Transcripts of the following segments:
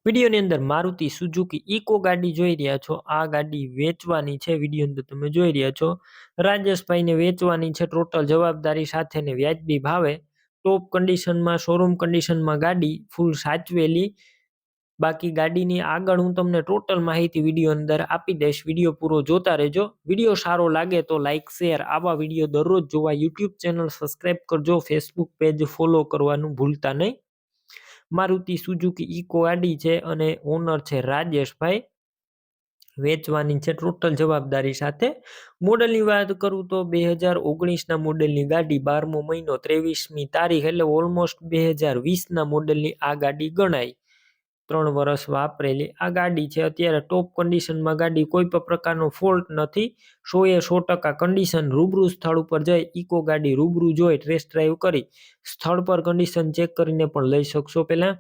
વિડીયોની અંદર Maruti Suzuki eco ગાડી જોઈ રહ્યા છો. આ ગાડી વેચવાની છે. વિડીયો અંદર તમે જોઈ રહ્યા છો. રાજેશભાઈને વેચવાની છે ટોટલ જવાબદારી સાથે ને વ્યાજબી ભાવે. ટોપ કન્ડિશનમાં, શોરૂમ કન્ડિશનમાં ગાડી ફૂલ સાચવેલી. બાકી ગાડીની આગળ હું તમને ટોટલ માહિતી વિડીયો અંદર આપી દઈશ. વિડીયો પૂરો જોતા રહેજો. વિડીયો સારો લાગે તો લાઈક, શેર, આવા વિડીયો દરરોજ જોવા યુટ્યુબ ચેનલ સબસ્ક્રાઈબ કરજો. ફેસબુક પેજ ફોલો કરવાનું ભૂલતા નહીં. મારુતિ સુઝુકી ઇકો ગાડી છે અને ઓનર છે રાજેશભાઈ. વેચવાની છે ટોટલ જવાબદારી સાથે. મોડલની વાત કરું તો 2019ના મોડલની ગાડી, 12મો મહિનો, 23મી તારીખ, એટલે ઓલમોસ્ટ 2020ના મોડલની આ ગાડી ગણાય. 3 વર્ષ વાપરેલી આ ગાડી છે. અત્યારે ટોપ કન્ડિશનમાં ગાડી, કોઈ પણ પ્રકારનો ફોલ્ટ નથી. 100% કન્ડિશન. રૂબરૂ સ્થળ ઉપર જઈ ઇકો ગાડી રૂબરૂ જોઈ ટેસ્ટ ડ્રાઈવ કરી સ્થળ પર કન્ડિશન ચેક કરીને પણ લઈ શકશો. પહેલા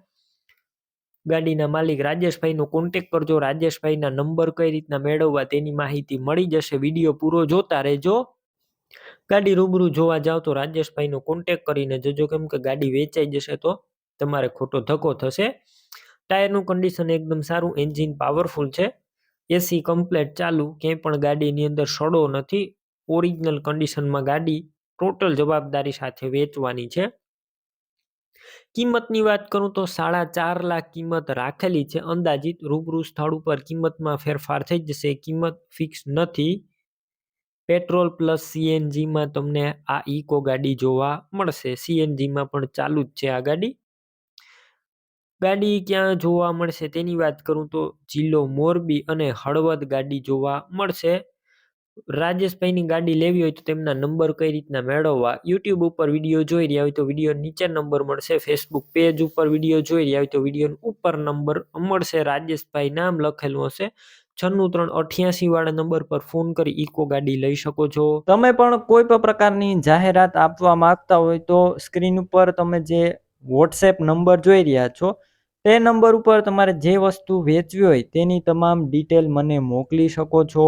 ગાડીના માલિક રાજેશભાઈનો કોન્ટેક્ટ કરજો. રાજેશભાઈના નંબર કઈ રીતના મેળવવા તેની માહિતી મળી જશે. વિડીયો પૂરો જોતા રહેજો. ગાડી રૂબરૂ જોવા જાવ તો રાજેશભાઈનો કોન્ટેક્ટ કરીને જજો, કેમ કે ગાડી વેચાઈ જશે તો તમારે ખોટો ધક્કો થશે. ટાયરનું કન્ડિશન એકદમ સારું, એન્જિન પાવરફુલ છે, એસી કમ્પ્લેટ ચાલુ, ક્યાંય પણ ગાડીની અંદર સડો નથી. ઓરિજિનલ કન્ડિશનમાં ગાડી ટોટલ જવાબદારી સાથે વેચવાની છે. કિંમતની વાત કરું તો 4.5 લાખ કિંમત રાખેલી છે અંદાજિત. રૂબરૂ સ્થળ ઉપર કિંમતમાં ફેરફાર થઈ જશે. કિંમત ફિક્સ નથી. પેટ્રોલ પ્લસ સીએનજીમાં તમને આ ઇકો ગાડી જોવા મળશે. સીએનજીમાં પણ ચાલુ જ છે આ ગાડી. ગાડી ક્યાં જોવા મળશે તેની વાત કરું તો જિલ્લો મોરબી અને હળવદ ગાડી જોવા મળશે. રાજેશભાઈની ગાડી લેવી હોય તો તેમના નંબર કઈ રીતના મેળવવા, યુટ્યુબ ઉપર વિડીયો જોઈ રહ્યા હોય તો વિડીયો નીચે નંબર મળશે. ફેસબુક પેજ ઉપર વિડીયો જોઈ રહ્યા હોય તો વિડીયો ઉપર નંબર મળશે. રાજેશભાઈ નામ લખેલું હશે. 9638 વાળા નંબર પર ફોન કરી ઇકો ગાડી લઈ શકો છો. તમે પણ કોઈ પણ પ્રકારની જાહેરાત આપવા માંગતા હોય તો સ્ક્રીન ઉપર તમે જે વોટ્સએપ નંબર જોઈ રહ્યા છો તે નંબર ઉપર તમારે જે વસ્તુ વેચવી હોય તેની તમામ ડિટેલ મને મોકલી શકો છો.